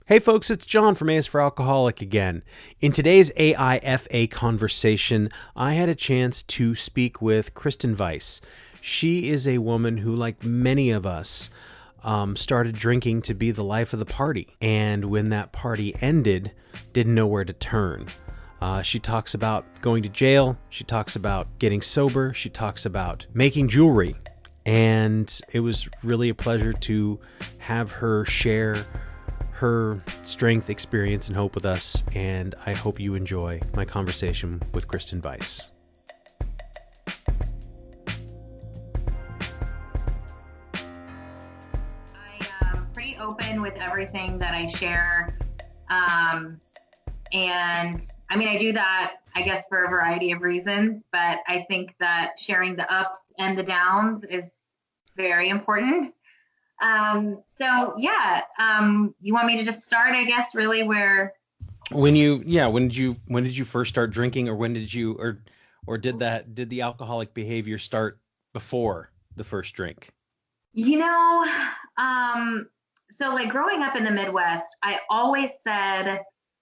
Hey folks, it's John from A is for Alcoholic again. In today's AIFA Conversation, I had a chance to speak with Kristen Vice. She is a woman who, like many of us, started drinking to be the life of the party. And when that party ended, didn't know where to turn. She talks about going to jail. She talks about getting sober. She talks about making jewelry. And it was really a pleasure to have her share her strength, experience, and hope with us, and I hope you enjoy my conversation with Kristen Vice. I'm pretty open with everything that I share. And I mean, I do that, I guess, for a variety of reasons, but I think that sharing the ups and the downs is very important. You want me to just start, I guess, really where, When did you first start drinking, or did the alcoholic behavior start before the first drink? you know, um, so like growing up in the Midwest, I always said,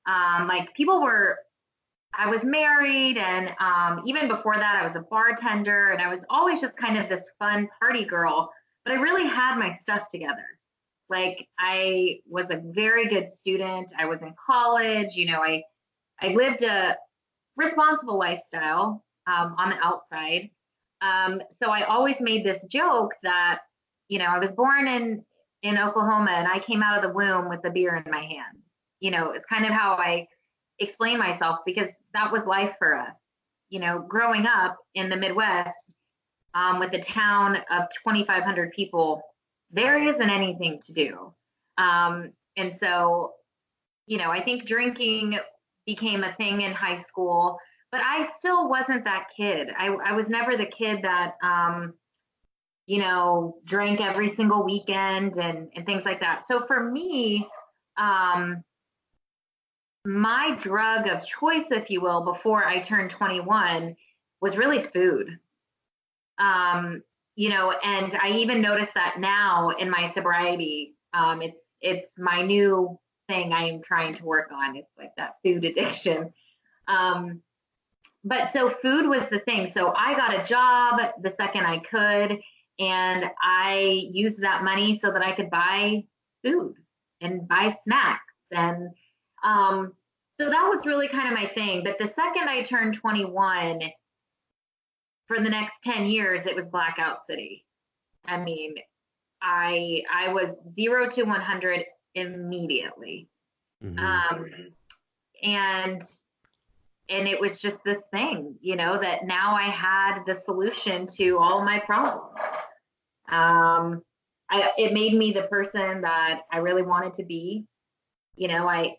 like people were, I was married and even before that, I was a bartender and I was always just kind of this fun party girl, but I really had my stuff together. Like I was a very good student. I was in college, I lived a responsible lifestyle on the outside. So I always made this joke that, I was born in Oklahoma and I came out of the womb with a beer in my hand. It's kind of how I explain myself because that was life for us. Growing up in the Midwest with a town of 2,500 people, there isn't anything to do. And so, I think drinking became a thing in high school, but I still wasn't that kid. I was never the kid that, drank every single weekend and things like that. So for me, um, my drug of choice, if you will, before I turned 21 was really food. And I even notice that now in my sobriety. It's my new thing I am trying to work on. It's like that food addiction. Um, but so food was the thing. So I got a job the second I could, and I used that money so that I could buy food and buy snacks. And um, so that was really kind of my thing. But the second I turned 21, for the next 10 years, it was blackout city. I mean, I was 0 to 100 immediately. Mm-hmm. Um, and and it was just this thing, that now I had the solution to all my problems. It made me the person that I really wanted to be. I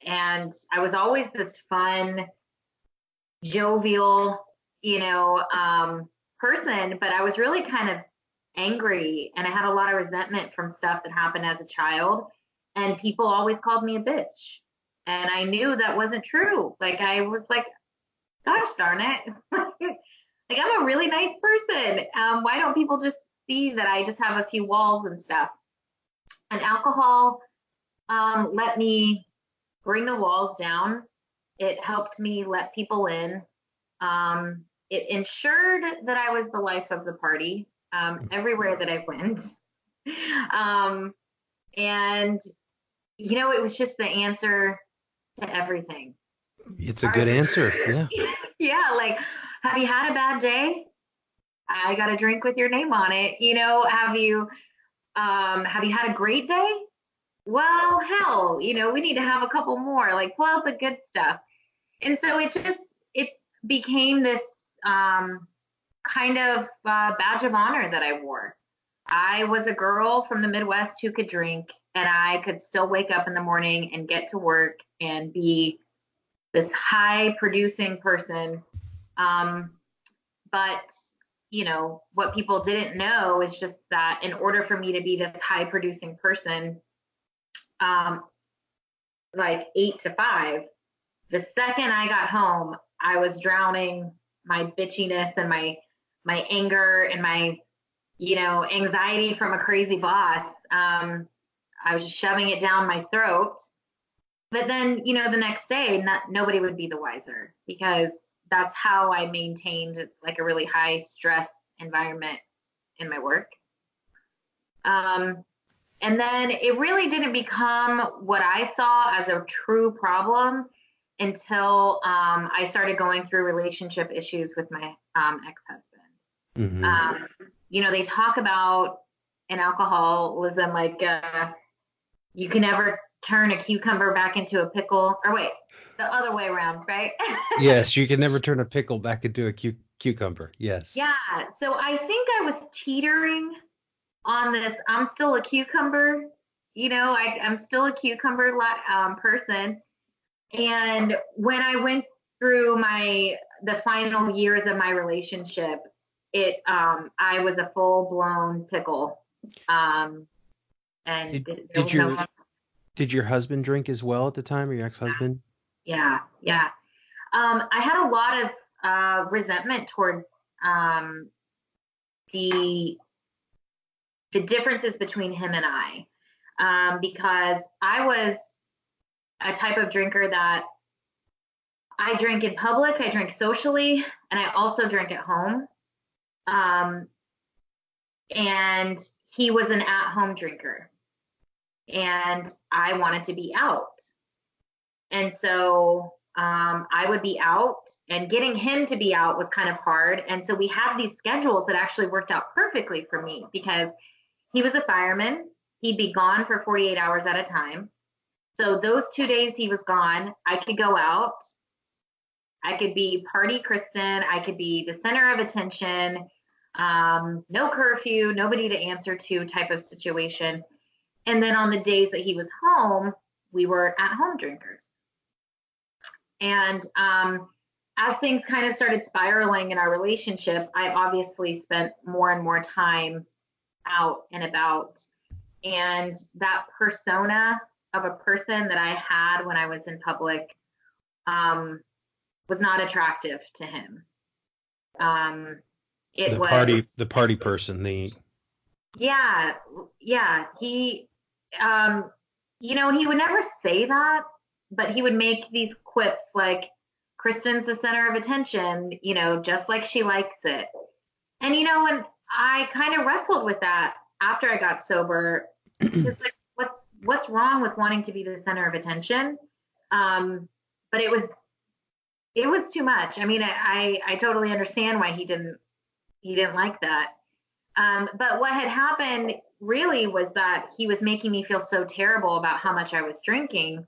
and I was always this fun, jovial, person, but I was really kind of angry and I had a lot of resentment from stuff that happened as a child. And people always called me a bitch. And I knew that wasn't true. Like, I was like, gosh darn it. Like, I'm a really nice person. Why don't people just see that I just have a few walls and stuff? And alcohol let me bring the walls down. It helped me let people in. It ensured that I was the life of the party everywhere that I went. Um, and, it was just the answer to everything. It's a good answer. Yeah. Yeah, like, have you had a bad day? I got a drink with your name on it. Have you had a great day? Well, hell, we need to have a couple more. Like, pull out the good stuff. And so it became this kind of badge of honor that I wore. I was a girl from the Midwest who could drink, and I could still wake up in the morning and get to work and be this high producing person. Um, but, what people didn't know is just that in order for me to be this high producing person, um, like 8 to 5, the second I got home, I was drowning my bitchiness and my anger and my, anxiety from a crazy boss. I was just shoving it down my throat. But then, the next day, nobody would be the wiser because that's how I maintained like a really high stress environment in my work. And then it really didn't become what I saw as a true problem until I started going through relationship issues with my ex-husband. Mm-hmm. They talk about in alcoholism, like you can never turn a cucumber back into a pickle. Or wait, the other way around, right? Yes, you can never turn a pickle back into a cucumber. Yes. Yeah. So I think I was teetering on this. I'm still a cucumber. I'm still a cucumber person. And when I went through the final years of my relationship, I was a full blown pickle. And there Did was no. did your husband drink as well at the time, or your ex-husband? Yeah, yeah. I had a lot of resentment towards the differences between him and I, because I was a type of drinker that I drink in public, I drink socially, and I also drink at home. Um, and he was an at-home drinker, and I wanted to be out. And so I would be out, and getting him to be out was kind of hard. And so we had these schedules that actually worked out perfectly for me because he was a fireman. He'd be gone for 48 hours at a time. So those 2 days he was gone, I could go out. I could be party Kristen. I could be the center of attention. No curfew, nobody to answer to type of situation. And then on the days that he was home, we were at home drinkers. And as things kind of started spiraling in our relationship, I obviously spent more and more time out and about. And that persona of a person that I had when I was in public was not attractive to him. The party person, yeah, he, he would never say that, but he would make these quips like, Kristen's the center of attention, just like she likes it. And I kind of wrestled with that after I got sober. It's like, what's wrong with wanting to be the center of attention? But it was too much. I mean, I totally understand why he didn't like that. But what had happened really was that he was making me feel so terrible about how much I was drinking,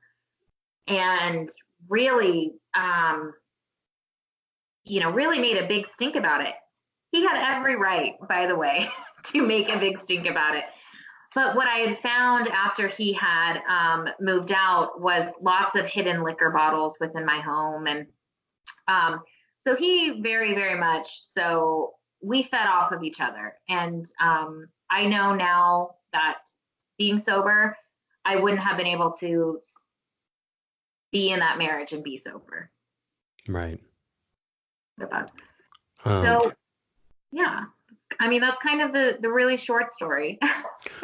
and really, really made a big stink about it. He had every right, by the way, to make a big stink about it. But what I had found after he had moved out was lots of hidden liquor bottles within my home. And so he very, very much so we fed off of each other. And I know now that being sober, I wouldn't have been able to be in that marriage and be sober. Right. So, yeah. I mean, that's kind of the really short story.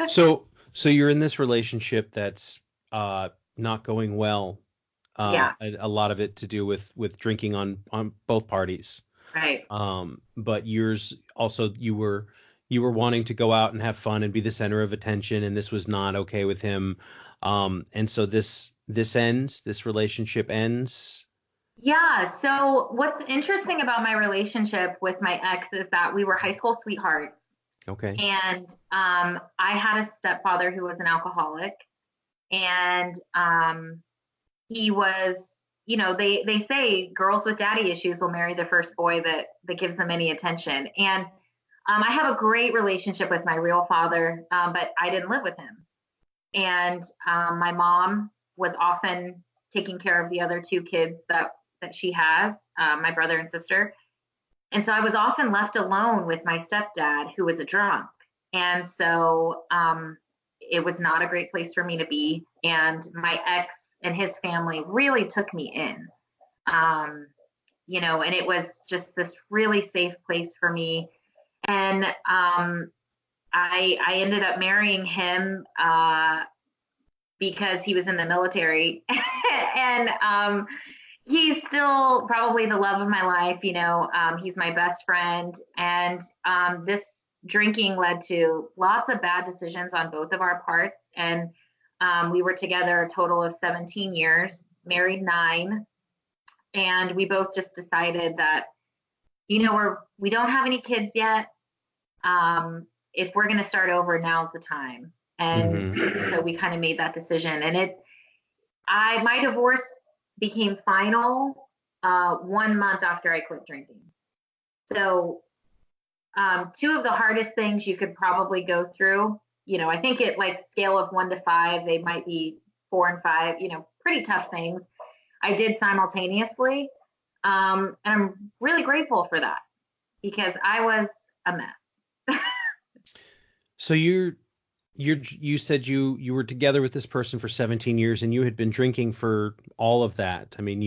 So you're in this relationship that's not going well. Yeah. A lot of it to do with drinking on both parties. Right. But yours also, you were wanting to go out and have fun and be the center of attention, and this was not okay with him. And so this relationship ends. Yeah. So what's interesting about my relationship with my ex is that we were high school sweethearts. Okay. And I had a stepfather who was an alcoholic, and he was, they say girls with daddy issues will marry the first boy that gives them any attention. And I have a great relationship with my real father, but I didn't live with him. And my mom was often taking care of the other two kids that she has, my brother and sister. And so I was often left alone with my stepdad, who was a drunk. And so it was not a great place for me to be. And my ex and his family really took me in, and it was just this really safe place for me. And I ended up marrying him because he was in the military. And he's still probably the love of my life. He's my best friend. And this drinking led to lots of bad decisions on both of our parts. And we were together a total of 17 years, married 9. And we both just decided that, we don't have any kids yet. If we're going to start over, now's the time. And so we kind of made that decision. And my divorce became final 1 month after I quit drinking. So 2 of the hardest things you could probably go through, I think it, like, scale of 1 to 5, they might be 4 and 5, pretty tough things I did simultaneously. And I'm really grateful for that because I was a mess. So you said you were together with this person for 17 years and you had been drinking for all of that. I mean,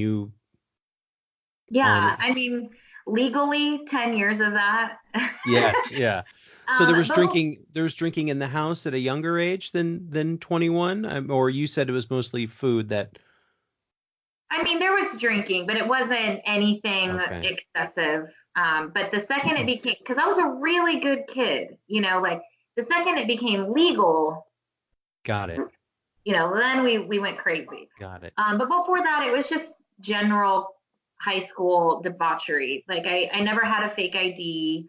Yeah, I mean, legally 10 years of that. Yes, yeah. So there was But drinking in the house at a younger age than 21, or you said it was mostly food that. I mean, there was drinking, but it wasn't anything Okay. excessive. But the second it became, because I was a really good kid, like the second it became legal, Got it. then we went crazy. Got it. But before that, it was just general high school debauchery. Like I never had a fake ID.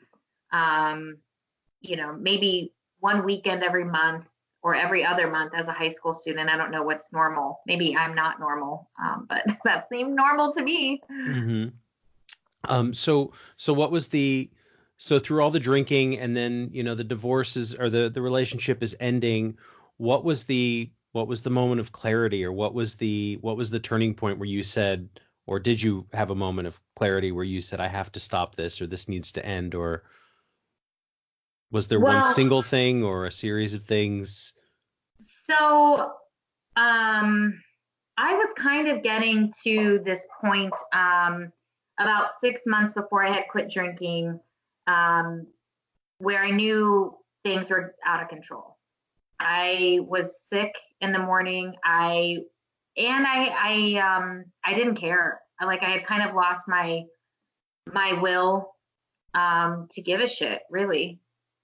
Maybe one weekend every month or every other month as a high school student. I don't know what's normal. Maybe I'm not normal, but that seemed normal to me. Hmm. So what was so through all the drinking and then, the divorces or the relationship is ending, what was the moment of clarity, or what was the turning point where you said, or did you have a moment of clarity where you said, I have to stop this, or this needs to end, or was there one Well, single thing or a series of things? so I was kind of getting to this point about 6 months before I had quit drinking, um, where I knew things were out of control. I was sick in the morning. I didn't care. I had kind of lost my will to give a shit, really.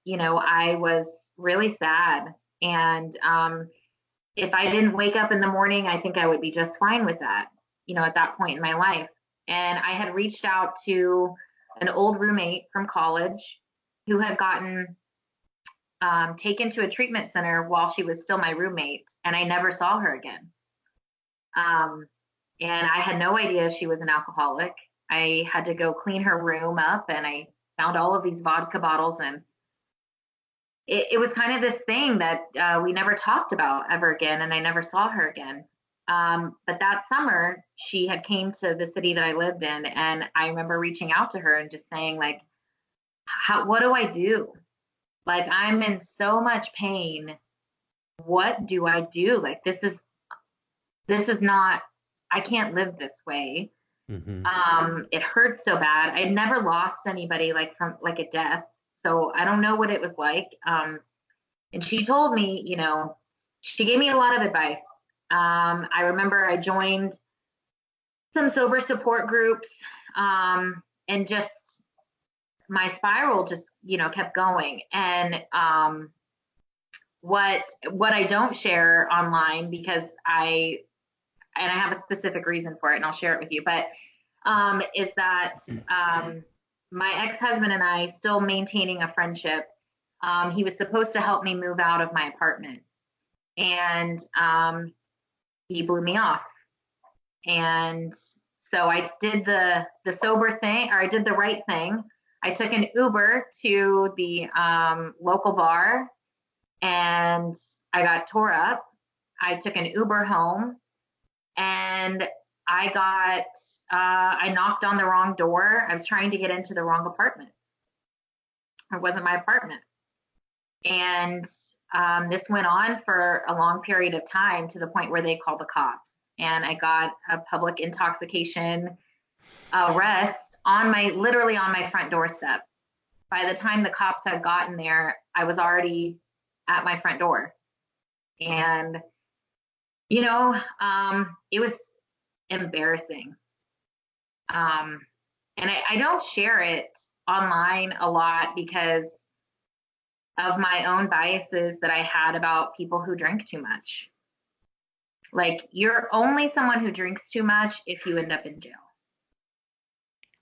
I was really sad. And if I didn't wake up in the morning, I think I would be just fine with that, at that point in my life. And I had reached out to an old roommate from college who had gotten taken to a treatment center while she was still my roommate, and I never saw her again. Um, and I had no idea she was an alcoholic. I had to go clean her room up, and I found all of these vodka bottles, and it was kind of this thing that we never talked about ever again, and I never saw her again. But that summer, she had came to the city that I lived in, and I remember reaching out to her and just saying, like, what do I do? Like, I'm in so much pain. What do I do? Like, this is not, I can't live this way. Hmm. It hurts so bad. I'd never lost anybody like from like a death. So I don't know what it was like. And she told me, she gave me a lot of advice. I remember I joined some sober support groups, and just my spiral just, kept going. And what I don't share online, because I have a specific reason for it, and I'll share it with you, but is that my ex-husband and I still maintaining a friendship. He was supposed to help me move out of my apartment, and he blew me off. And so I did the sober thing, or I did the right thing. I took an Uber to the local bar, and I got tore up. I took an Uber home, and I knocked on the wrong door. I was trying to get into the wrong apartment. It wasn't my apartment. And this went on for a long period of time, to the point where they called the cops. And I got a public intoxication arrest literally on my front doorstep. By the time the cops had gotten there, I was already at my front door. And It was embarrassing. And I don't share it online a lot because of my own biases that I had about people who drink too much. Like, you're only someone who drinks too much if you end up in jail.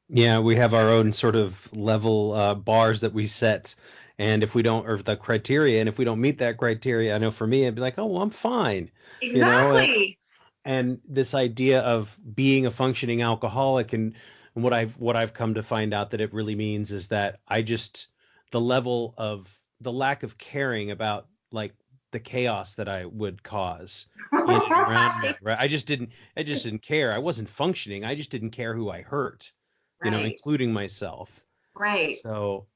Yeah, we have our own sort of level bars that we set, and if we don't, or the criteria, and if we don't meet that criteria, I know for me, I'd be like, oh, well, I'm fine, you know, Exactly. and this idea of being a functioning alcoholic, and what I've come to find out that it really means is that I just the lack of caring about like the chaos that I would cause in and around me, Right. right? I just didn't care. I wasn't functioning. I just didn't care who I hurt, Right. including myself. Right. So,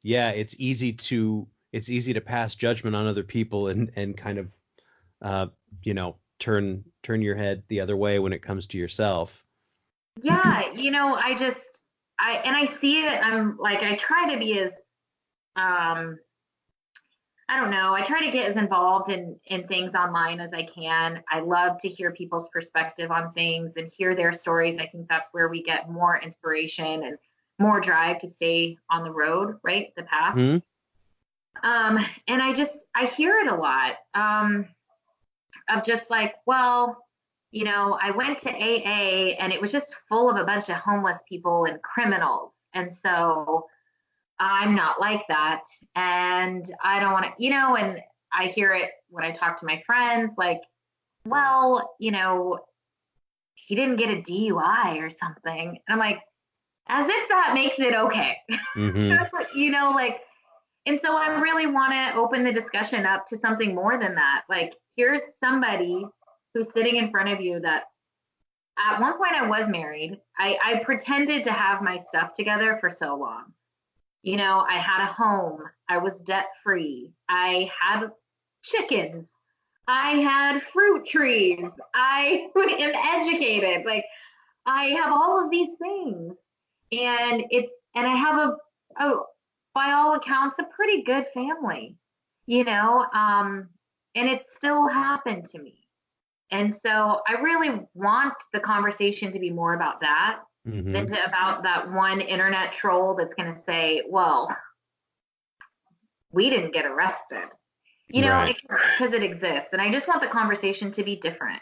yeah, it's easy to pass judgment on other people and kind of uh, turn your head the other way when it comes to yourself. Yeah, and I see it. I'm like, I try to be as, um, I don't know, I try to get as involved in things online as I can. I love to hear people's perspective on things and hear their stories. I think that's where we get more inspiration and more drive to stay on the road, right? The path. Hmm. And I hear it a lot. Of just like, well, I went to AA and it was just full of a bunch of homeless people and criminals. And so I'm not like that. And I don't want to, and I hear it when I talk to my friends, like, well, he didn't get a DUI or something. And I'm like, as if that makes it okay. Hmm. Like, and so I really want to open the discussion up to something more than that. Like, here's somebody who's sitting in front of you that at one point I was married. I pretended to have my stuff together for so long. I had a home. I was debt free. I had chickens. I had fruit trees. I am educated. Like, I have all of these things. And I have a by all accounts, a pretty good family, and it still happened to me. And so I really want the conversation to be more about that than Hmm. about that one internet troll that's going to say, well, we didn't get arrested, Right. because it exists. And I just want the conversation to be different.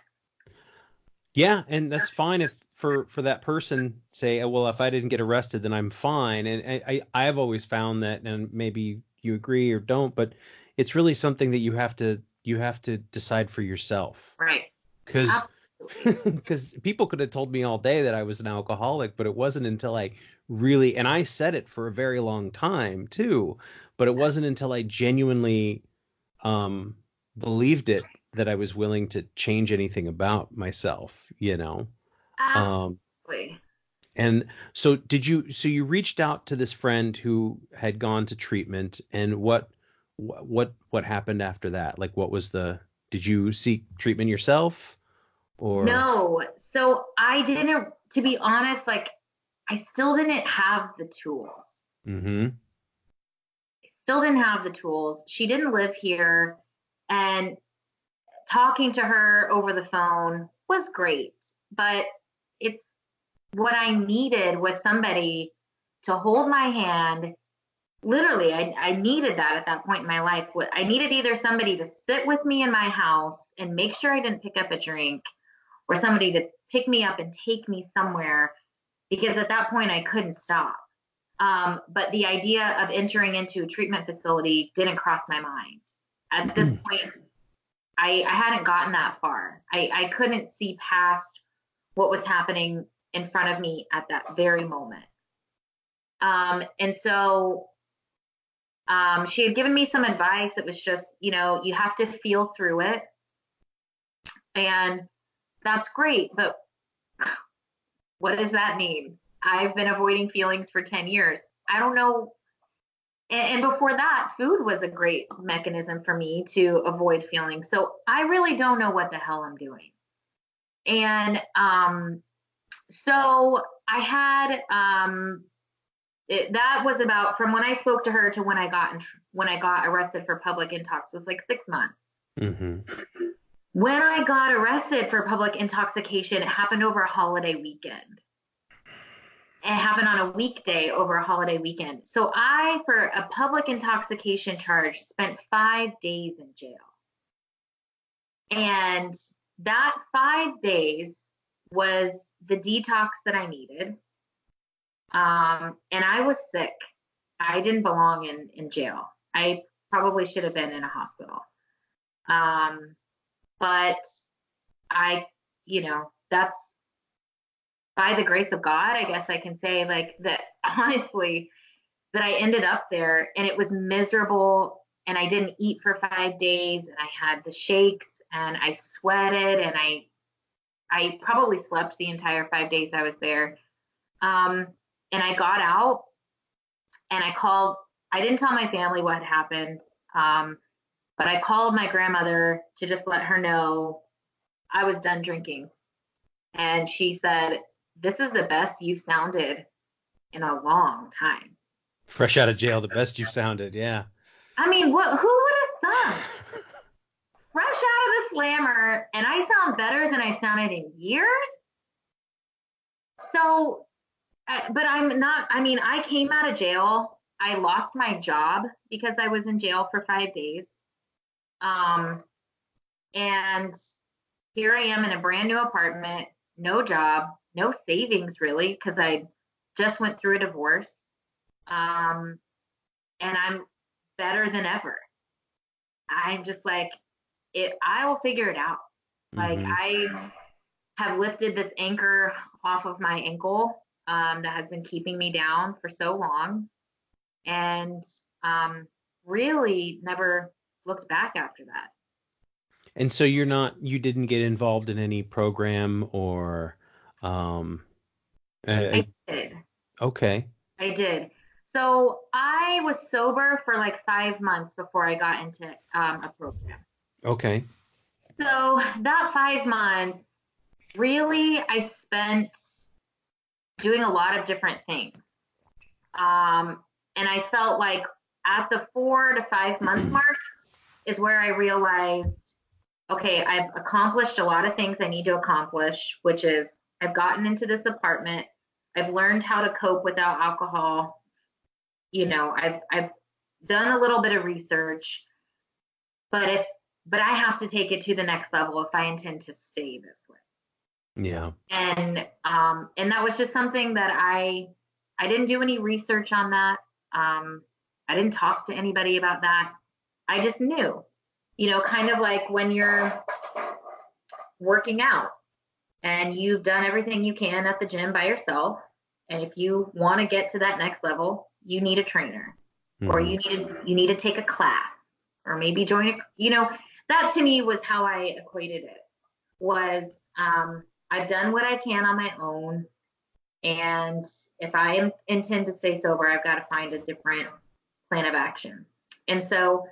Yeah, and that's fine if for that person say, "Oh, well, if I didn't get arrested, then I'm fine." And I've always found that, and maybe you agree or don't, but it's really something that you have to decide for yourself. Right. Because Absolutely. because people could have told me all day that I was an alcoholic, but it wasn't until I really, and I said it for a very long time too, but it wasn't until I genuinely um, believed it that I was willing to change anything about myself. Um, Absolutely. and so you reached out to this friend who had gone to treatment, and what happened after that? Like, did you seek treatment yourself or? No. So I didn't, to be honest, like, I still didn't have the tools. Mm-hmm. Still didn't have the tools. She didn't live here. And talking to her over the phone was great. But it's what I needed was somebody to hold my hand. Literally, I needed that at that point in my life. I needed either somebody to sit with me in my house and make sure I didn't pick up a drink, or somebody to pick me up and take me somewhere, because at that point I couldn't stop. But the idea of entering into a treatment facility didn't cross my mind. At this point, I hadn't gotten that far. I couldn't see past what was happening in front of me at that very moment. And so she had given me some advice that was just, you have to feel through it. And that's great. But what does that mean? I've been avoiding feelings for 10 years. I don't know. And before that, food was a great mechanism for me to avoid feelings. So I really don't know what the hell I'm doing. And so I had that was about, from when I spoke to her to when I got arrested for public intox, was like 6 months. Mm-hmm. When I got arrested for public intoxication, it happened over a holiday weekend. It happened on a weekday over a holiday weekend. So I, for a public intoxication charge, spent 5 days in jail. And that 5 days was the detox that I needed. And I was sick. I didn't belong in jail. I probably should have been in a hospital. But I, that's by the grace of God, I guess I can say, like, that honestly, that I ended up there, and it was miserable, and I didn't eat for 5 days, and I had the shakes, and I sweated, and I probably slept the entire 5 days I was there. And I got out, and I didn't tell my family what had happened, but I called my grandmother to just let her know I was done drinking. And she said, "This is the best you've sounded in a long time." Fresh out of jail, the best you've sounded. Yeah. I mean, who would have thought? Fresh out of the slammer, and I sound better than I've sounded in years. So, but I'm not, I mean, I came out of jail. I lost my job because I was in jail for 5 days. And here I am in a brand new apartment, no job, no savings really, because I just went through a divorce. And I'm better than ever. I'm just like, I will figure it out. Like, Mm-hmm. I have lifted this anchor off of my ankle, that has been keeping me down for so long, and really never looked back after that. And so you didn't get involved in any program or, um, I uh, did. okay. I did. So I was sober for like 5 months before I got into a program. Okay. So that 5 months, really, I spent doing a lot of different things. And I felt like at the 4 to 5 month mark is where I realized, okay, I've accomplished a lot of things I need to accomplish, which is I've gotten into this apartment. I've learned how to cope without alcohol. I've done a little bit of research, but I have to take it to the next level if I intend to stay this way. Yeah. And that was just something that I didn't do any research on that. I didn't talk to anybody about that. I just knew, kind of like when you're working out and you've done everything you can at the gym by yourself. And if you want to get to that next level, you need a trainer, or Mm-hmm. you need to take a class, or maybe join that to me was how I equated it. Was I've done what I can on my own, and if I intend to stay sober, I've got to find a different plan of action. And so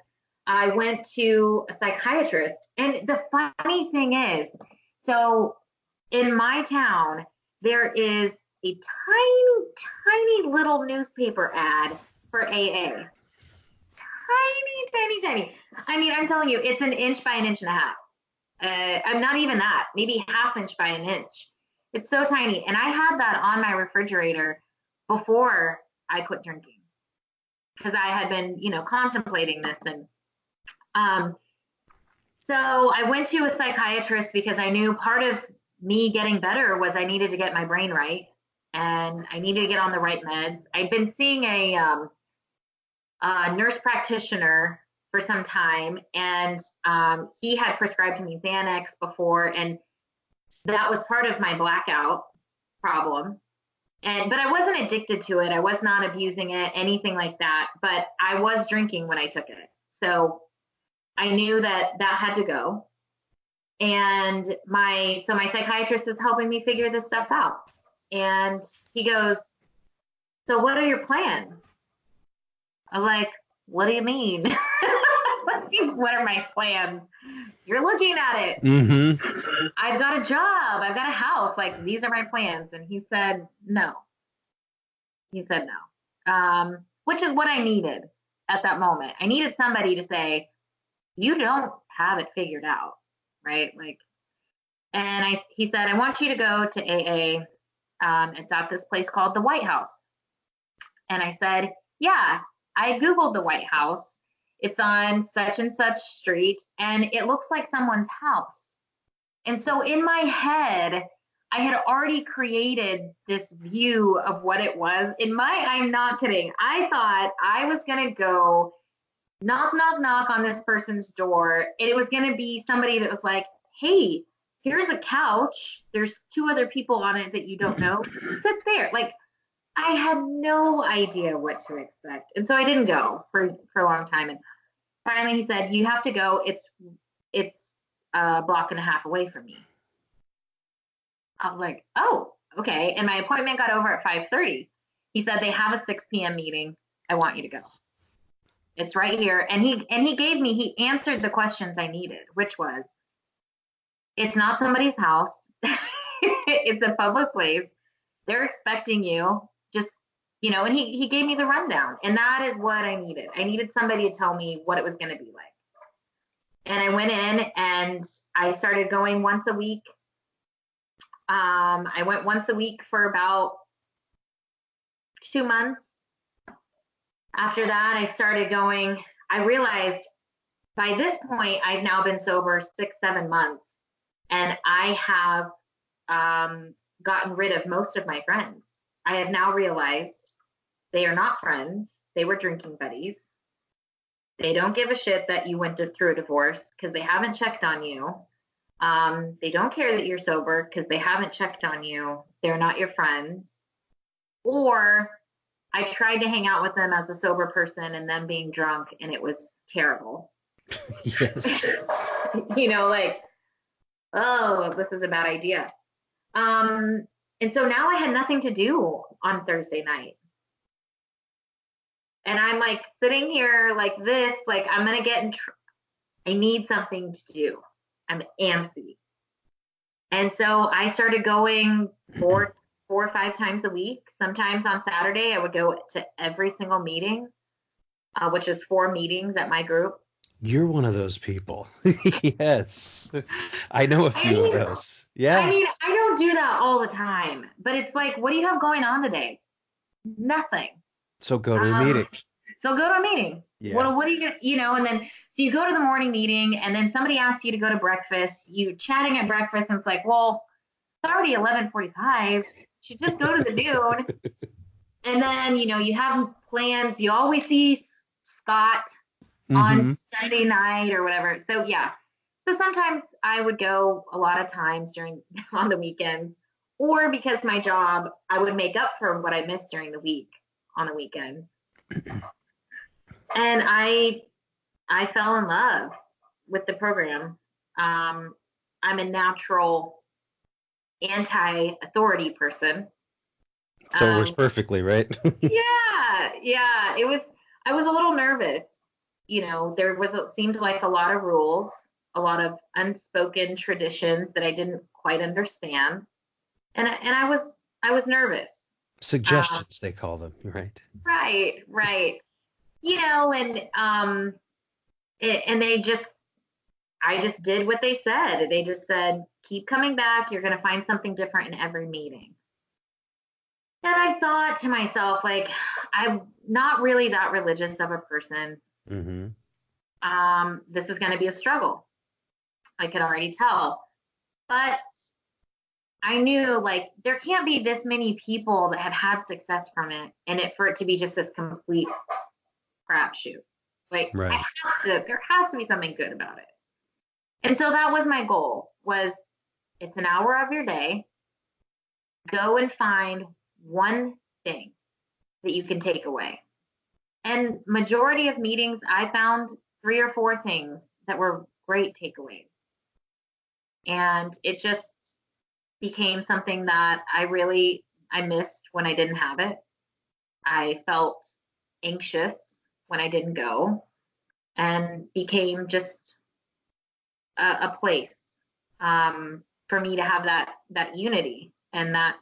I went to a psychiatrist. And the funny thing is, so in my town, there is a tiny, tiny little newspaper ad for AA. Tiny, tiny, tiny. I mean, I'm telling you, it's an inch by an inch and a half. I'm not even that, maybe half inch by an inch. It's so tiny. And I had that on my refrigerator before I quit drinking, because I had been, contemplating this. And um, so I went to a psychiatrist because I knew part of me getting better was I needed to get my brain right, and I needed to get on the right meds. I'd been seeing a nurse practitioner for some time, and he had prescribed me Xanax before, and that was part of my blackout problem. But I wasn't addicted to it. I was not abusing it, anything like that. But I was drinking when I took it, so I knew that had to go. And my psychiatrist is helping me figure this stuff out. And he goes, "So what are your plans?" I'm like, "What do you mean?" What are my plans? You're looking at it. Mm-hmm. I've got a job. I've got a house. Like, these are my plans. And he said, no. He said no. Which is what I needed at that moment. I needed somebody to say, you don't have it figured out. right? Like, and he said, I want you to go to AA. It's at this place called the White House. And I said, yeah, I Googled the White House. It's on such and such street, and it looks like someone's house. And so in my head, I had already created this view of what it was. I'm not kidding. I thought I was going to go knock, knock, knock on this person's door. And it was going to be somebody that was like, hey, here's a couch. There's 2 other people on it that you don't know. Sit there. Like, I had no idea what to expect. And so I didn't go for a long time. And finally he said, you have to go. It's a block and a half away from me. I was like, oh, okay. And my appointment got over at 5:30. He said, they have a 6 p.m. meeting. I want you to go. It's right here. And he answered the questions I needed, which was, it's not somebody's house. It's a public place. They're expecting you. Just, and he gave me the rundown. And that is what I needed. I needed somebody to tell me what it was going to be like. And I went in and I started going once a week. I went once a week for about 2 months. After that, I started going. I realized by this point, I've now been sober 6-7 months, and I have gotten rid of most of my friends. I have now realized they are not friends. They were drinking buddies. They don't give a shit that you went through a divorce because they haven't checked on you. They don't care that you're sober because they haven't checked on you. They're not your friends. Or I tried to hang out with them as a sober person and them being drunk, and it was terrible. Yes. Like, oh, this is a bad idea. And so now I had nothing to do on Thursday night. And I'm like sitting here like this, like I'm going to get in I need something to do. I'm antsy. And so I started going 4 or 5 times a week. Sometimes on Saturday, I would go to every single meeting, which is 4 meetings at my group. You're one of those people. Yes. I know a few of those. Yeah. I mean, I don't do that all the time, but it's like, what do you have going on today? Nothing. So go to a meeting. So go to a meeting. Yeah. What are you going to, and then, so you go to the morning meeting and then somebody asks you to go to breakfast. You chatting at breakfast and it's like, well, it's already 11:45. You should just go to the noon. And then, you have plans. You always see Scott on Sunday night or whatever. So yeah. So sometimes I would go a lot of times on the weekends, or because my job, I would make up for what I missed during the week on the weekends. And I fell in love with the program. I'm a natural anti-authority person. So it works perfectly, right? Yeah. I was a little nervous. Seemed like a lot of rules, a lot of unspoken traditions that I didn't quite understand. And I was nervous. Suggestions, they call them, right? Right. And I just did what they said. They just said, keep coming back. You're going to find something different in every meeting. And I thought to myself, like, I'm not really that religious of a person. This is going to be a struggle. I could already tell. But I knew, like, there can't be this many people that have had success from it, and for it to be just this complete crapshoot. Like, right. There has to be something good about it. And so that was my goal, it's an hour of your day. Go and find one thing that you can take away. And majority of meetings, I found 3 or 4 things that were great takeaways. And it just became something that I missed when I didn't have it. I felt anxious when I didn't go, and became just a place for me to have that unity and that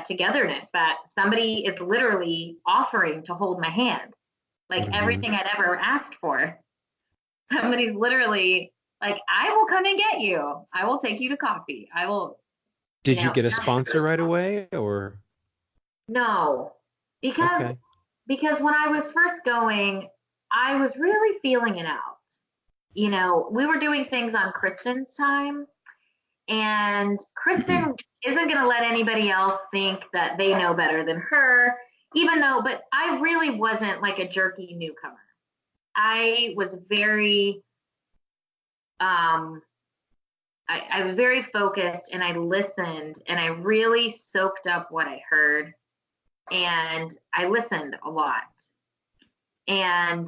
togetherness, that somebody is literally offering to hold my hand, like everything I'd ever asked for. Somebody's literally Like, I will come and get you. I will take you to coffee. I will, Did you get a sponsor right away or? no, because Okay. when I was first going, I was really feeling it out. We were doing things on Kristen's time, and Kristen isn't going to let anybody else think that they know better than her, even though, but I really wasn't like a jerky newcomer. I was very, um, I was very focused, and I listened, and I really soaked up what I heard, and I listened a lot. And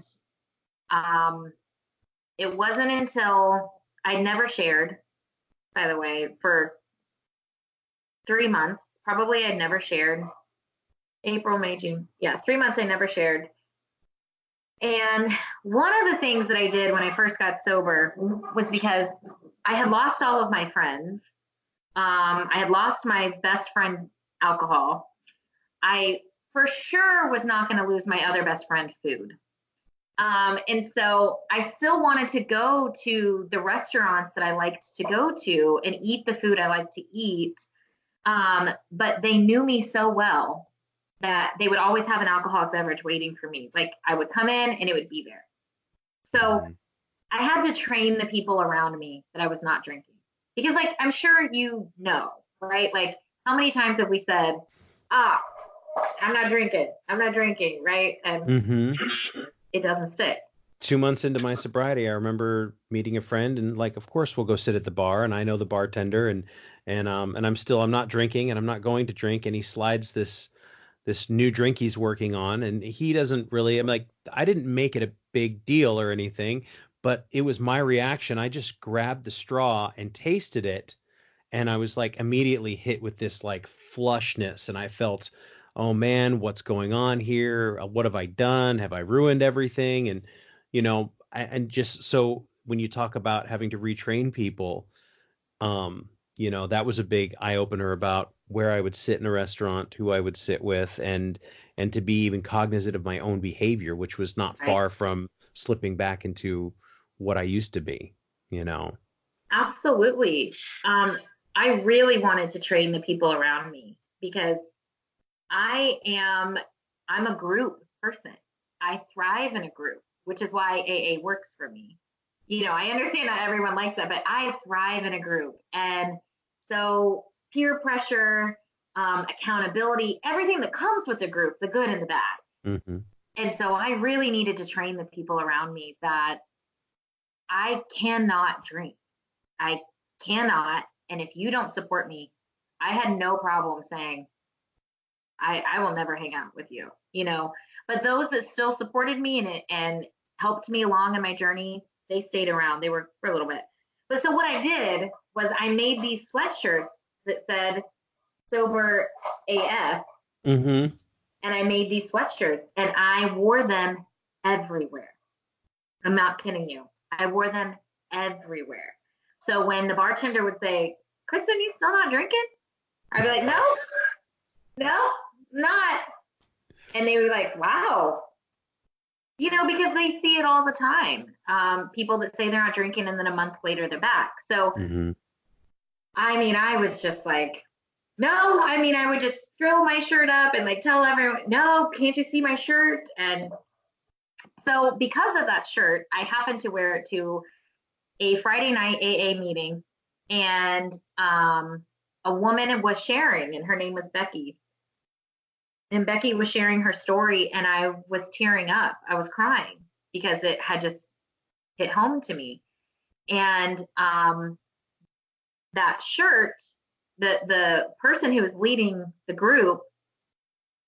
um, it wasn't until I never shared, by the way, for 3 months. Probably I'd never shared. April, May, June. Yeah, 3 months I never shared. And one of the things that I did when I first got sober was because I had lost all of my friends. I had lost my best friend, alcohol. I for sure was not going to lose my other best friend, food. And so I still wanted to go to the restaurants that I liked to go to and eat the food I like to eat. But they knew me so well that they would always have an alcoholic beverage waiting for me. Like, I would come in and it would be there. So Mhm. I had to train the people around me that I was not drinking. Because, like, I'm sure right? Like, how many times have we said, ah, I'm not drinking, right? And Mhm. it doesn't stick. 2 months into my sobriety, I remember meeting a friend and like, of course we'll go sit at the bar and I know the bartender and I'm not drinking and I'm not going to drink and he slides this new drink he's working on and he doesn't really, I'm like, I didn't make it a big deal or anything, but it was my reaction. I just grabbed the straw and tasted it and I was like immediately hit with this like flushness and I felt, oh man, what's going on here? What have I done? Have I ruined everything? And and just so when you talk about having to retrain people, that was a big eye opener about where I would sit in a restaurant, who I would sit with, and to be even cognizant of my own behavior, which was not Right? far from slipping back into what I used to be, you know. Absolutely. Um, I really wanted to train the people around me because I am I'm a group person. I thrive in a group, which is why AA works for me. I understand not everyone likes that, but I thrive in a group. And so peer pressure, accountability, everything that comes with the group, the good and the bad. Hmm. And so I really needed to train the people around me that I cannot drink. I cannot. And if you don't support me, I had no problem saying, I will never hang out with you. But those that still supported me and helped me along in my journey, they stayed around. They were for a little bit. But so what I did was I made these sweatshirts that said sober AF, Hmm. and I made these sweatshirts and I wore them everywhere. I'm not kidding you. I wore them everywhere. So when the bartender would say, Kristen, you still not drinking? I'd be like, no, no, not. And they were like, wow, because they see it all the time. People that say they're not drinking and then a month later they're back. So, Hmm. I mean, I was just like, no, I mean, I would just throw my shirt up and like tell everyone, no, can't you see my shirt? And so, because of that shirt, I happened to wear it to a Friday night AA meeting, and a woman was sharing, and her name was Becky. And Becky was sharing her story, and I was tearing up. I was crying because it had just hit home to me. And that shirt, the person who was leading the group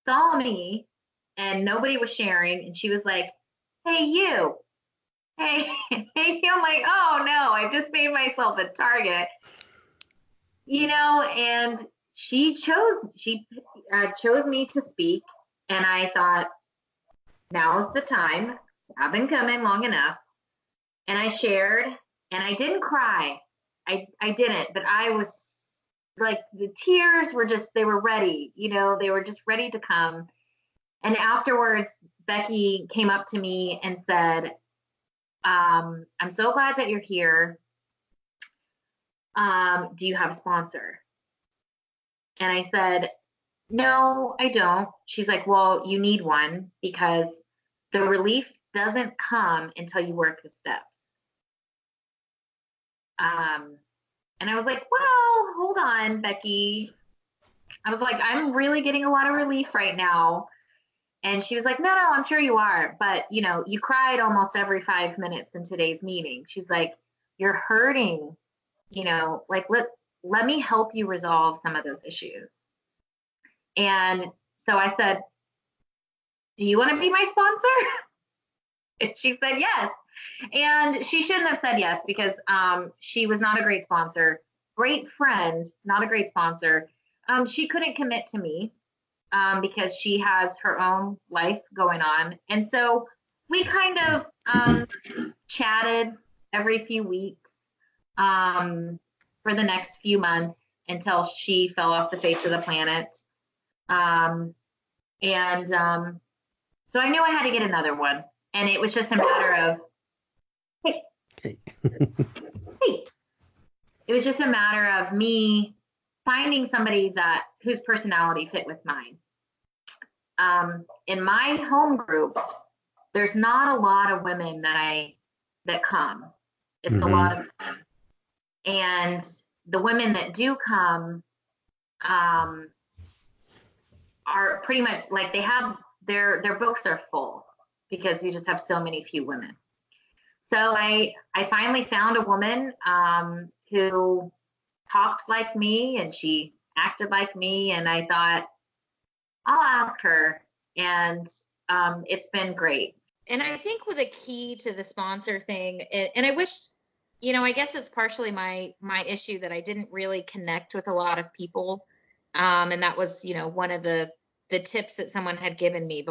saw me, and nobody was sharing, and she was like, "Hey, you." Hey, hey, I'm like, oh no, I just made myself a target, and she chose me to speak, and I thought, now's the time. I've been coming long enough, and I shared, and I didn't cry. I didn't, but I was like, the tears were just, they were ready, they were just ready to come. And afterwards, Becky came up to me and said, I'm so glad that you're here. Do you have a sponsor? And I said, no, I don't. She's like, well, you need one because the relief doesn't come until you work the steps. And I was like, well, hold on, Becky. I was like, I'm really getting a lot of relief right now. And she was like, no, I'm sure you are. But, you cried almost every 5 minutes in today's meeting. She's like, you're hurting, like, let me help you resolve some of those issues. And so I said, do you want to be my sponsor? And she said, yes. And she shouldn't have said yes because she was not a great sponsor. Great friend, not a great sponsor. She couldn't commit to me because she has her own life going on. And so we kind of chatted every few weeks for the next few months until she fell off the face of the planet. So I knew I had to get another one. And it was just a matter of, hey, hey. It was just a matter of me finding somebody whose personality fit with mine. In my home group, there's not a lot of women that come. It's a lot of men. And the women that do come are pretty much like they have their books are full because we just have so few women. So I finally found a woman who talked like me and she acted like me, and I thought I'll ask her, and it's been great. And I think with a key to the sponsor thing, and I wish, I guess it's partially my issue that I didn't really connect with a lot of people, and that was one of the tips that someone had given me,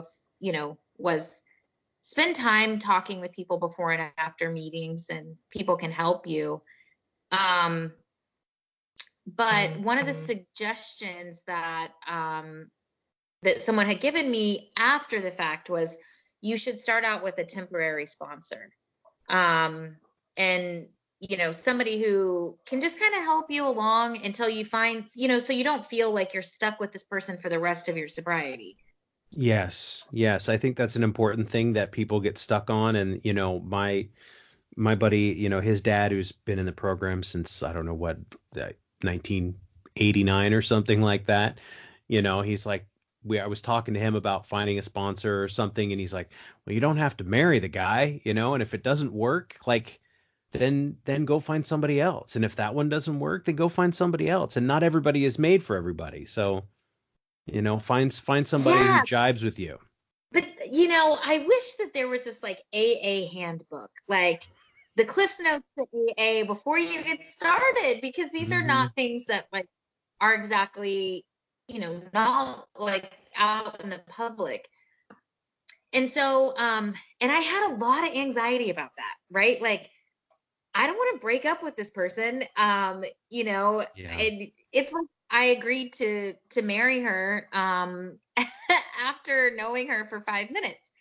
was spend time talking with people before and after meetings, and people can help you. But one of the suggestions that someone had given me after the fact was you should start out with a temporary sponsor. And, somebody who can just kind of help you along until you find, so you don't feel like you're stuck with this person for the rest of your sobriety. Yes. I think that's an important thing that people get stuck on. And, my buddy, his dad, who's been in the program since, I don't know what, 1989 or something like that, he's like, I was talking to him about finding a sponsor or something, and he's like, well, you don't have to marry the guy, and if it doesn't work, like, then go find somebody else. And if that one doesn't work, then go find somebody else. And not everybody is made for everybody. So, find somebody who jibes with you. But, I wish that there was this like AA handbook, like the Cliff's Notes to AA before you get started, because these are not things that like are exactly, not like out in the public. And so, and I had a lot of anxiety about that, right? Like, I don't want to break up with this person, and it's like I agreed to marry her after knowing her for 5 minutes.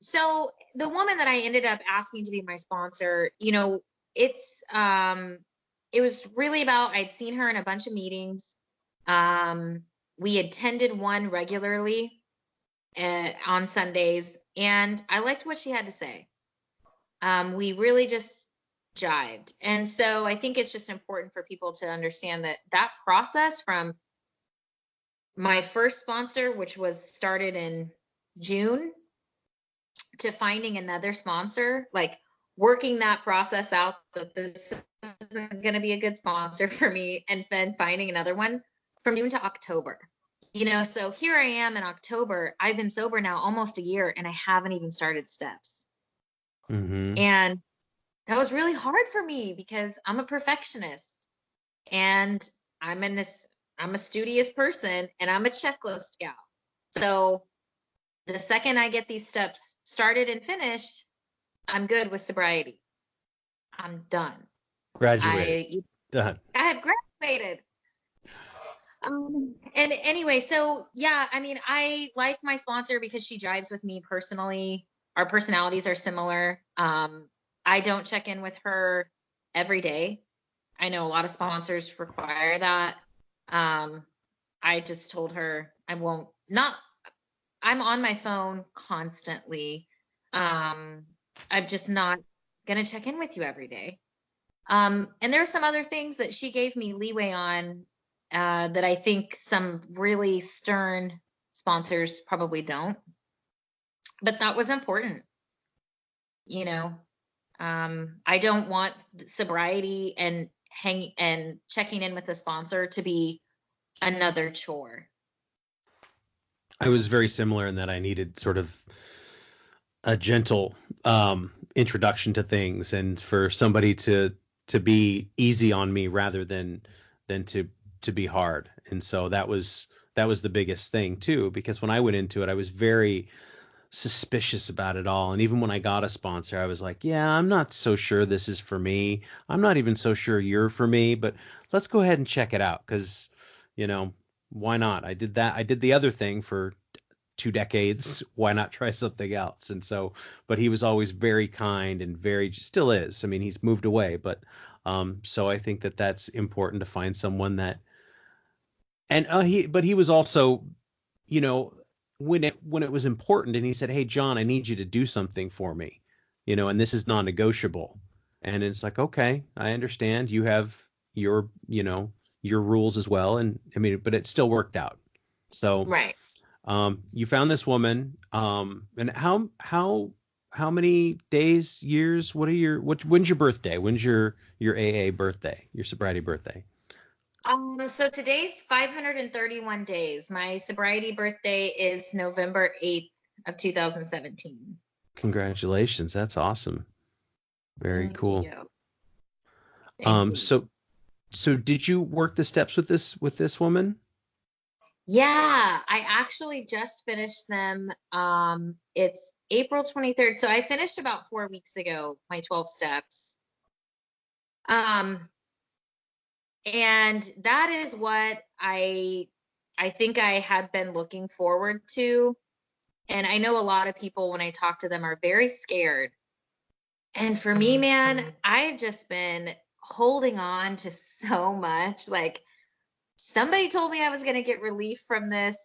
So the woman that I ended up asking to be my sponsor, it was really about, I'd seen her in a bunch of meetings. We attended one regularly on Sundays, and I liked what she had to say. We really just jived. And so I think it's just important for people to understand that process from my first sponsor, which was started in June, to finding another sponsor, like working that process out that this isn't going to be a good sponsor for me, and then finding another one from June to October. So here I am in October. I've been sober now almost a year, and I haven't even started steps. And that was really hard for me because I'm a perfectionist, and I'm a studious person, and I'm a checklist gal. So the second I get these steps started and finished, I'm good with sobriety. I'm done. Graduated. Done. I have graduated. And anyway, so yeah, I mean, I like my sponsor because she jives with me personally. Our personalities are similar. I don't check in with her every day. I know a lot of sponsors require that. I just told her I won't, not, I'm on my phone constantly. I'm just not going to check in with you every day. And there are some other things that she gave me leeway on that I think some really stern sponsors probably don't. But that was important, you know. I don't want sobriety and hanging and checking in with a sponsor to be another chore. I was very similar in that I needed sort of a gentle introduction to things, and for somebody to be easy on me rather than to be hard. And so that was the biggest thing too, because when I went into it, I was very suspicious about it all. And even when I got a sponsor, I was like, yeah, I'm not so sure this is for me. I'm not even so sure you're for me, but let's go ahead and check it out, because, why not? I did that. I did the other thing for 2 decades. Why not try something else? And so, but he was always very kind and very, still is. I mean, he's moved away, but so I think that that's important to find someone that, and but he was also, you know, when it was important, and he said, "Hey, John, I need you to do something for me, and this is non-negotiable." And it's like, okay, I understand. You have your rules as well, and I mean, but it still worked out. So, Right. you found this woman, and how many days, years? When's your birthday? When's your AA birthday? Your sobriety birthday? So today's 531 days. My sobriety birthday is November 8th of 2017. Congratulations, that's awesome. Very Thank cool. you. Thank Um, you. so so did you work the steps with this woman? Yeah, I actually just finished them. It's April 23rd. So I finished about 4 weeks ago, my 12 steps. Um, and that is what I think I had been looking forward to. And I know a lot of people, when I talk to them, are very scared. And for me, man, I've just been holding on to so much. Like, somebody told me I was going to get relief from this.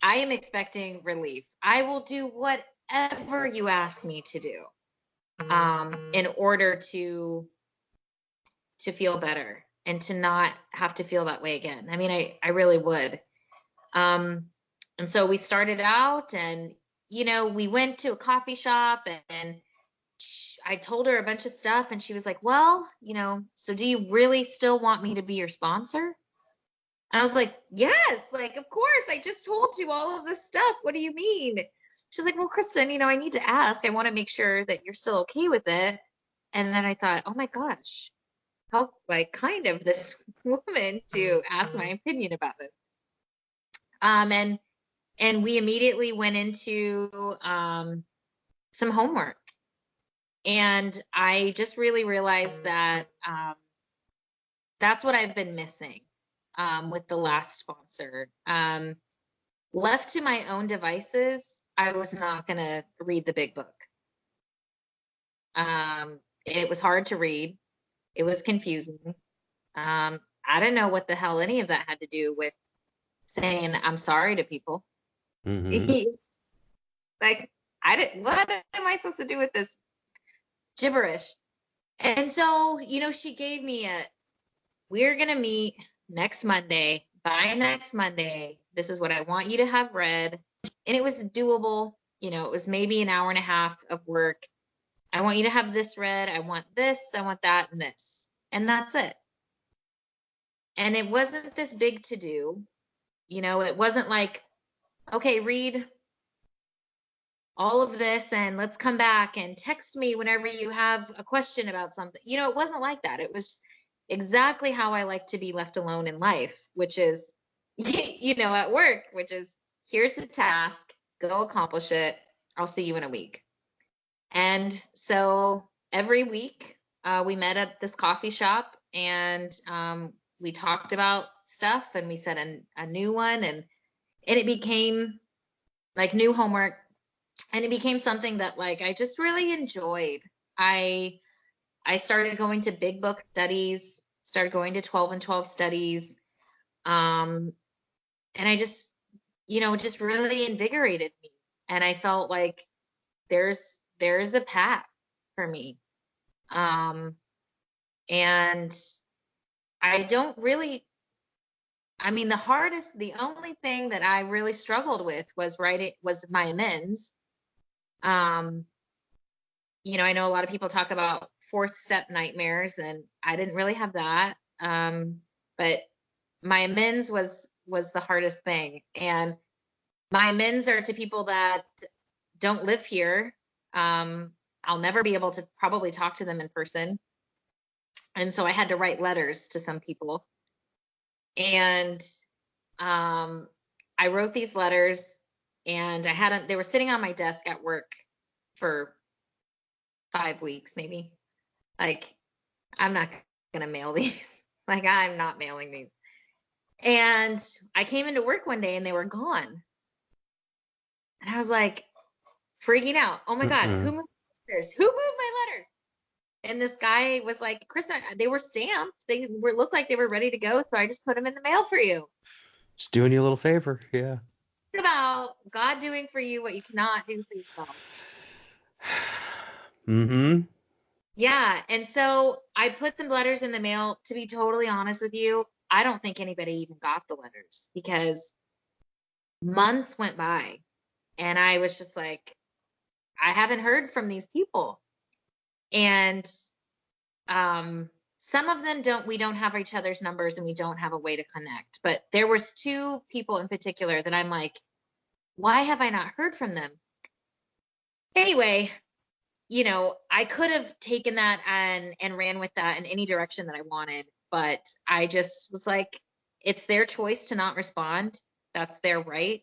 I am expecting relief. I will do whatever you ask me to do in order to feel better and to not have to feel that way again. I mean, I really would. And so we started out, and we went to a coffee shop, and I told her a bunch of stuff, and she was like, well, so do you really still want me to be your sponsor? And I was like, yes, like, of course. I just told you all of this stuff. What do you mean? She's like, well, Kristen, I need to ask. I want to make sure that you're still okay with it. And then I thought, oh my gosh, how like kind of this woman to ask my opinion about this. And we immediately went into some homework. And I just really realized that that's what I've been missing with the last sponsor. Left to my own devices, I was not going to read the big book. It was hard to read. It was confusing. I don't know what the hell any of that had to do with saying I'm sorry to people. Mm-hmm. Like, what am I supposed to do with this gibberish? And so, she gave me we're going to meet next Monday. By next Monday, this is what I want you to have read. And it was doable. It was maybe an hour and a half of work. I want you to have this read. I want this. I want that and this. And that's it. And it wasn't this big to do. It wasn't like, okay, read all of this and let's come back and text me whenever you have a question about something. It wasn't like that. It was exactly how I like to be left alone in life, which is, at work, which is, here's the task, go accomplish it. I'll see you in a week. And so every week we met at this coffee shop, and we talked about stuff, and we set a new one, and it became like new homework, and it became something that like I just really enjoyed. I I started going to big book studies, started going to 12 and 12 studies. And I just, just really invigorated me. And I felt like there's a path for me. And I don't really, I mean, the only thing that I really struggled with was my amends. Um, I know a lot of people talk about fourth step nightmares, and I didn't really have that. But my amends was the hardest thing. And my amends are to people that don't live here. I'll never be able to probably talk to them in person. And so I had to write letters to some people. And I wrote these letters, and they were sitting on my desk at work for 5 weeks, maybe. Like, I'm not gonna mail these. Like, I'm not mailing these. And I came into work one day and they were gone. And I was like freaking out. Oh my God, who moved my letters? Who moved my letters? And this guy was like, Kristen, they were stamped. Looked like they were ready to go. So I just put them in the mail for you. Just doing you a little favor. Yeah. What about God doing for you what you cannot do for yourself? Mm-hmm. Yeah. And so I put the letters in the mail. To be totally honest with you, I don't think anybody even got the letters because months went by and I was just like, I haven't heard from these people. And some of them we don't have each other's numbers and we don't have a way to connect. But there was two people in particular that I'm like, why have I not heard from them? Anyway, I could have taken that and ran with that in any direction that I wanted, but I just was like, it's their choice to not respond. That's their right.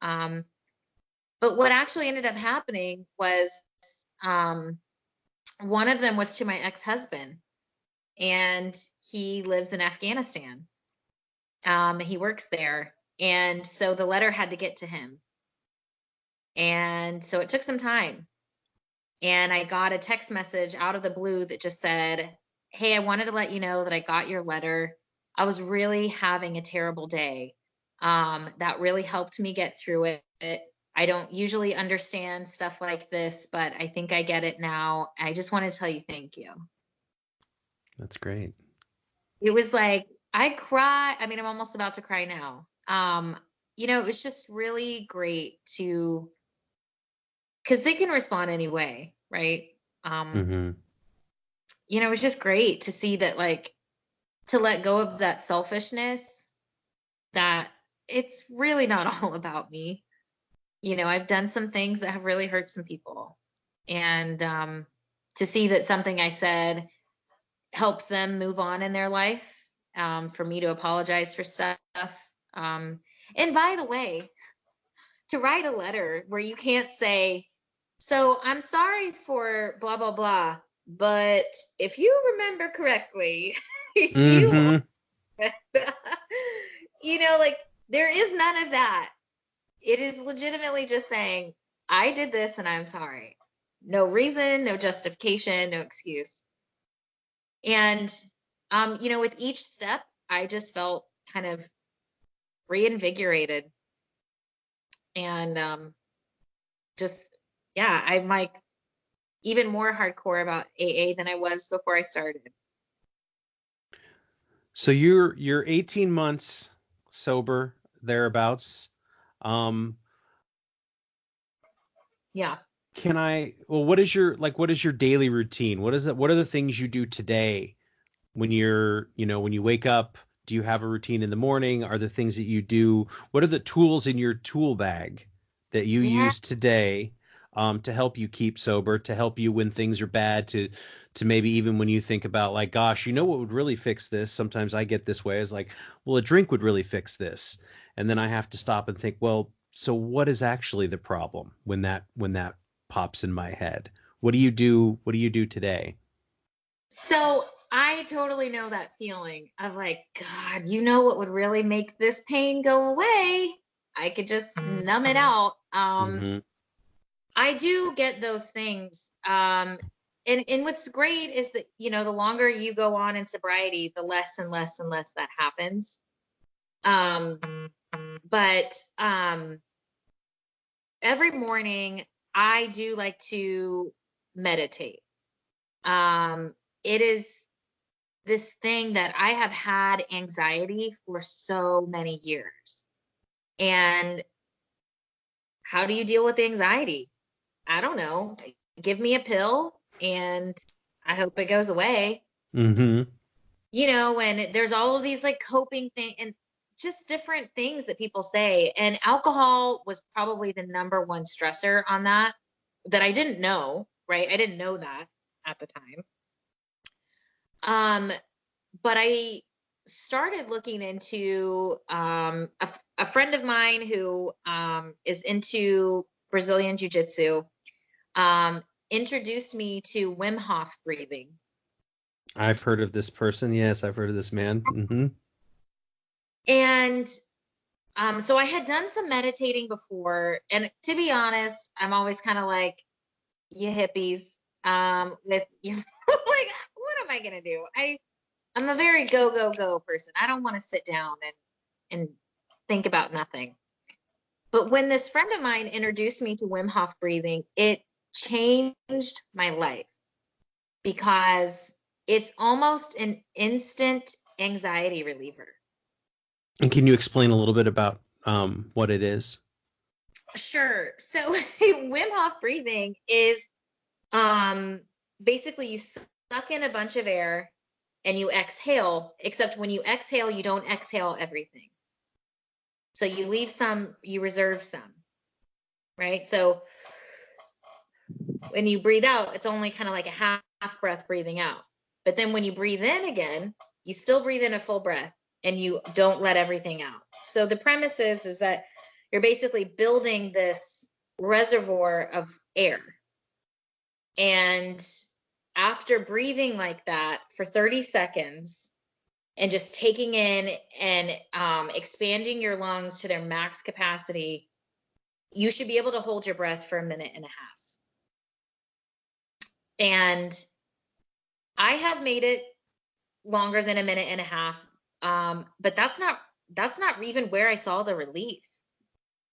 But what actually ended up happening was one of them was to my ex-husband, and he lives in Afghanistan. He works there. And so the letter had to get to him. And so it took some time. And I got a text message out of the blue that just said, hey, I wanted to let you know that I got your letter. I was really having a terrible day. That really helped me get through it. I don't usually understand stuff like this, but I think I get it now. I just want to tell you thank you. That's great. It was like, I cry. I mean, I'm almost about to cry now. It was just really great because they can respond anyway, right? Mm-hmm. It was just great to see that, like, to let go of that selfishness, that it's really not all about me. I've done some things that have really hurt some people. And to see that something I said helps them move on in their life, for me to apologize for stuff. And by the way, to write a letter where you can't say, so I'm sorry for blah, blah, blah, but if you remember correctly, you, Mm-hmm. like, there is none of that. It is legitimately just saying, I did this and I'm sorry. No reason, no justification, no excuse. And, with each step, I just felt kind of reinvigorated and just, yeah, I'm like even more hardcore about AA than I was before I started. So you're 18 months sober, thereabouts. Um, Yeah. what is your daily routine? What are the things you do today when when you wake up? Do you have a routine in the morning? Are there things that you do? What are the tools in your tool bag that you Yeah. use today, to help you keep sober, to help you when things are bad, to maybe even when you think about, like, gosh, what would really fix this? Sometimes I get this way. It's like, well, a drink would really fix this. And then I have to stop and think, well, so what is actually the problem when that pops in my head? What do you do? What do you do today? So I totally know that feeling of like, God, what would really make this pain go away? I could just numb it out. Mm-hmm. I do get those things. and what's great is that, the longer you go on in sobriety, the less and less and less that happens. But every morning I do like to meditate. It is this thing that I have had anxiety for so many years. And how do you deal with anxiety? I don't know. Give me a pill and I hope it goes away. Mm-hmm. And there's all of these like coping things and just different things that people say. And alcohol was probably the number one stressor on that I didn't know, right? I didn't know that at the time. But I started looking into a friend of mine who is into Brazilian Jiu-Jitsu, introduced me to Wim Hof breathing. I've heard of this person. Yes, I've heard of this man. Mm-hmm. And so I had done some meditating before, and to be honest, I'm always kind of like, you hippies, with you, like, what am I gonna do? I'm a very go, go, go person. I don't want to sit down and think about nothing. But when this friend of mine introduced me to Wim Hof breathing, it changed my life because it's almost an instant anxiety reliever. And can you explain a little bit about what it is? Sure. So Wim Hof breathing is basically you suck in a bunch of air and you exhale, except when you exhale, you don't exhale everything. So you leave some, you reserve some, right? So when you breathe out, it's only kind of like a half breath breathing out. But then when you breathe in again, you still breathe in a full breath and you don't let everything out. So the premise is that you're basically building this reservoir of air. And after breathing like that for 30 seconds and just taking in and expanding your lungs to their max capacity, you should be able to hold your breath for a minute and a half. And I have made it longer than a minute and a half, but that's not even where I saw the relief.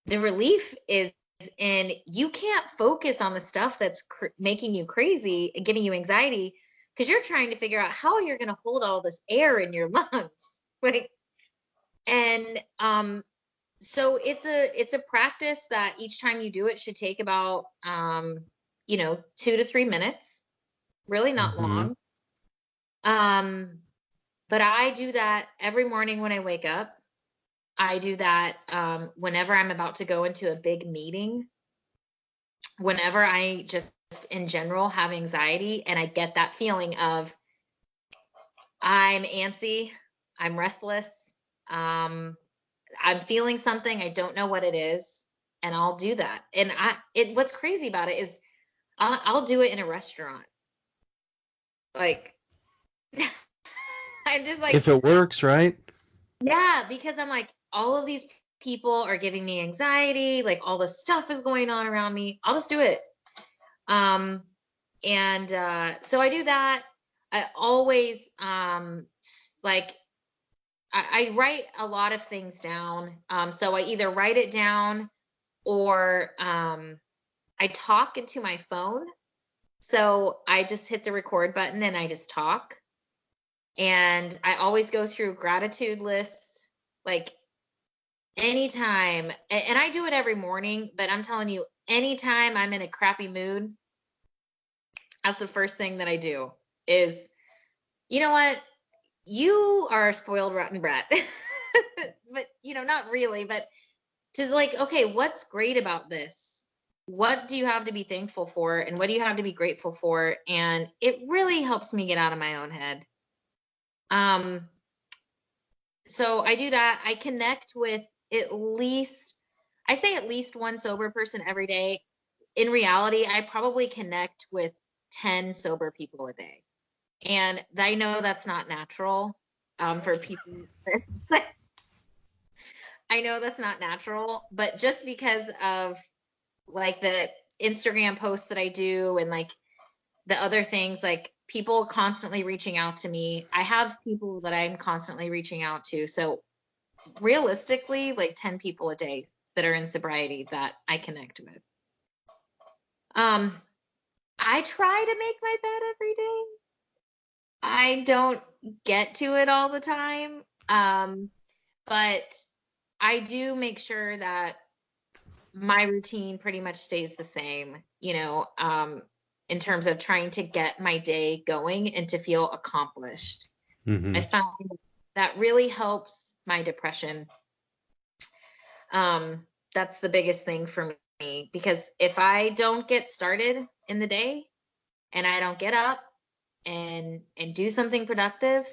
The relief is in you can't focus on the stuff that's making you crazy and giving you anxiety because you're trying to figure out how you're going to hold all this air in your lungs, right? And so it's a practice that each time you do it should take about 2 to 3 minutes, really not long. But I do that every morning when I wake up. I do that whenever I'm about to go into a big meeting, whenever I just in general have anxiety and I get that feeling of I'm antsy, I'm restless, I'm feeling something, I don't know what it is, and I'll do that. And what's crazy about it is I'll do it in a restaurant. Like I'm just like, if it works, right? Yeah, because I'm like, all of these people are giving me anxiety, like all this stuff is going on around me. I'll just do it. So I do that. I always like I write a lot of things down. So I either write it down or I talk into my phone. So I just hit the record button and I just talk. And I always go through gratitude lists, like anytime, and I do it every morning, but I'm telling you, anytime I'm in a crappy mood, that's the first thing that I do is, you know what? You are a spoiled, rotten brat. But, not really, but just like, okay, what's great about this? What do you have to be thankful for? And what do you have to be grateful for? And it really helps me get out of my own head. So I do that. I connect with at least one sober person every day. In reality, I probably connect with 10 sober people a day. And I know that's not natural for people. I know that's not natural, but just because of like the Instagram posts that I do and like the other things, like people constantly reaching out to me. I have people that I'm constantly reaching out to. So realistically, like 10 people a day that are in sobriety that I connect with. I try to make my bed every day. I don't get to it all the time. But I do make sure that my routine pretty much stays the same, in terms of trying to get my day going and to feel accomplished. I Mm-hmm. found that really helps my depression. That's the biggest thing for me, because if I don't get started in the day and I don't get up and do something productive,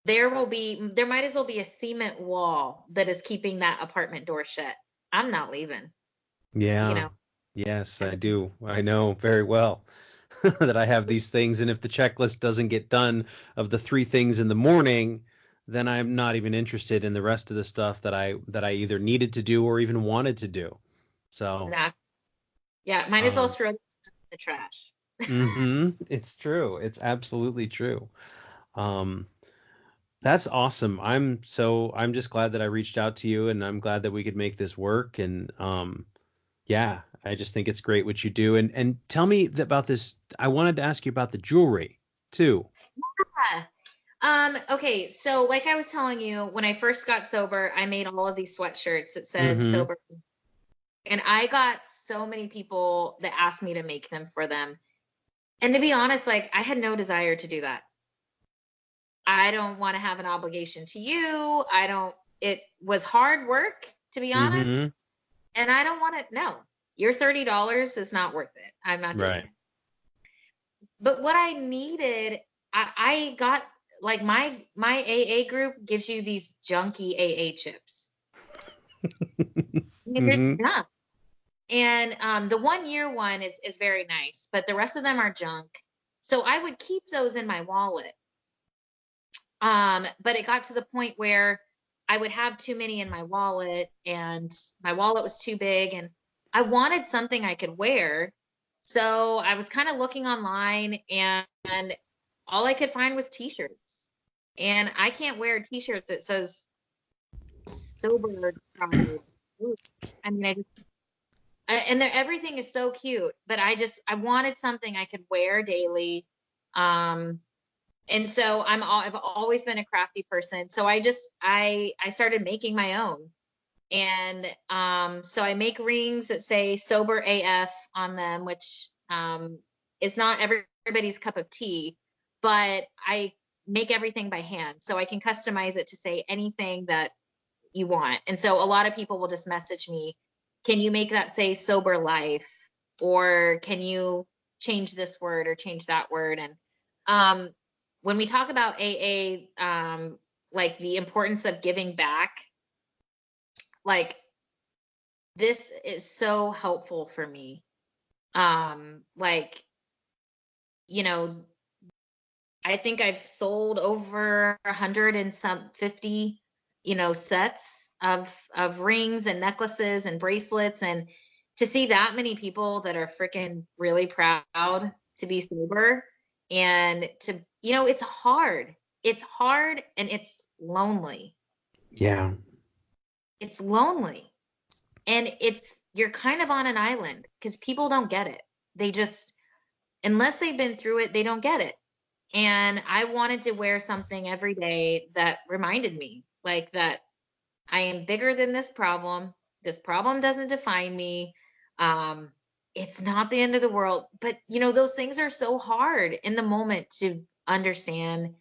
there might as well be a cement wall that is keeping that apartment door shut. I'm not leaving, you Yeah. know. Yes, I do. I know very well that I have these things, and if the checklist doesn't get done of the three things in the morning, then I'm not even interested in the rest of the stuff that I either needed to do or even wanted to do. So, Exactly. Yeah, might as well um, throw it in the trash. it's true. It's absolutely true. Um, that's awesome. I'm just glad that I reached out to you, and I'm glad that we could make this work. And yeah, I just think it's great what you do. And tell me about this. I wanted to ask you about the jewelry too. Yeah. Okay, so like I was telling you, when I first got sober, I made all of these sweatshirts that said Mm-hmm. sober. And I got so many people that asked me to make them for them. And to be honest, like I had no desire to do that. I don't want to have an obligation to you. It was hard work, to be honest. Mm-hmm. And I don't want to, no, your $30 is not worth it. I'm not doing Right. it. But what I needed, I got, like my AA group gives you these junky AA chips. I mean, there's Mm-hmm. junk. And the 1 year one is very nice, but the rest of them are junk. So I would keep those in my wallet. But it got to the point where I would have too many in my wallet, and my wallet was too big, and I wanted something I could wear. So I was kind of looking online, and all I could find was t-shirts. And I can't wear a t-shirt that says sober diet. I mean, and everything is so cute, but I wanted something I could wear daily. Um, and so I've always been a crafty person. So I started making my own. And so I make rings that say sober AF on them, which is not everybody's cup of tea, but I make everything by hand. So I can customize it to say anything that you want. And so a lot of people will just message me, can you make that say sober life? Or can you change this word or change that word? And um, when we talk about AA, like the importance of giving back, like this is so helpful for me. Like, you know, I think I've sold over 150, sets of rings and necklaces and bracelets, and to see that many people that are freaking really proud to be sober, and to, it's hard. It's hard and it's lonely. Yeah. It's lonely. And you're kind of on an island because people don't get it. They just, unless they've been through it, they don't get it. And I wanted to wear something every day that reminded me, like, that I am bigger than this problem. This problem doesn't define me. Um, it's not the end of the world. But, those things are so hard in the moment to understand.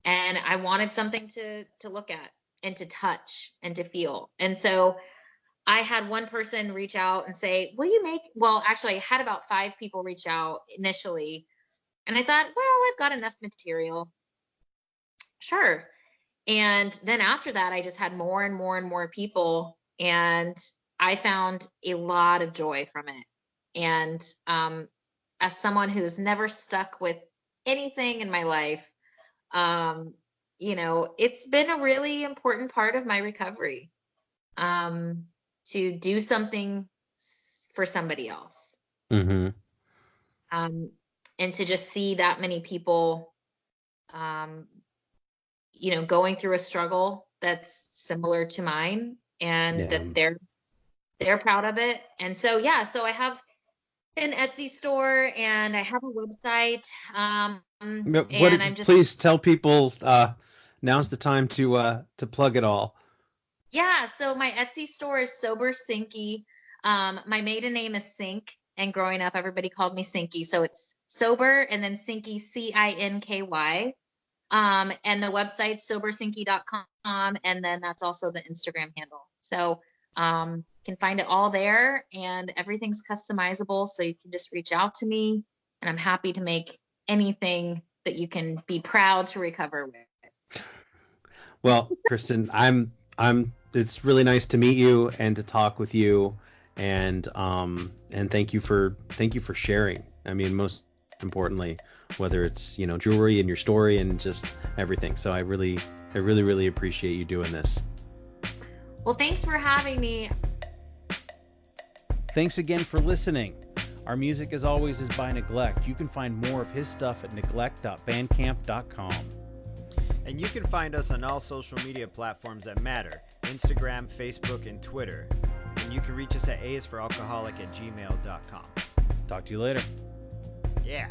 And I wanted something to look at and to touch and to feel. And so I had one person reach out and say, will you make, well, actually, I had about 5 people reach out initially. And I thought, well, I've got enough material. Sure. And then after that, I just had more and more and more people. And I found a lot of joy from it. And as someone who's never stuck with anything in my life, um, it's been a really important part of my recovery, to do something for somebody else. Mm-hmm. And to just see that many people, going through a struggle that's similar to mine, and Yeah. that they're proud of it. And so, yeah, so I have an Etsy store and I have a website. And I'm just, Please tell people, now's the time to plug it all. yeah, so my Etsy store is Sober Sinky. My maiden name is Sink, and growing up, everybody called me Sinky. So it's Sober and then Sinky, Cinky. And the website sobersinky.com, and then that's also the Instagram handle. So can find it all there, and everything's customizable, so you can just reach out to me, and I'm happy to make anything that you can be proud to recover with. Well, Kristen, it's really nice to meet you and to talk with you, and thank you for sharing. I mean, most importantly, whether it's, jewelry and your story and just everything. So I really appreciate you doing this. Well, thanks for having me. Thanks again for listening. Our music, as always, is by Neglect. You can find more of his stuff at neglect.bandcamp.com. And you can find us on all social media platforms that matter: Instagram, Facebook, and Twitter. And you can reach us at aisforalcoholic@gmail.com. Talk to you later. Yeah.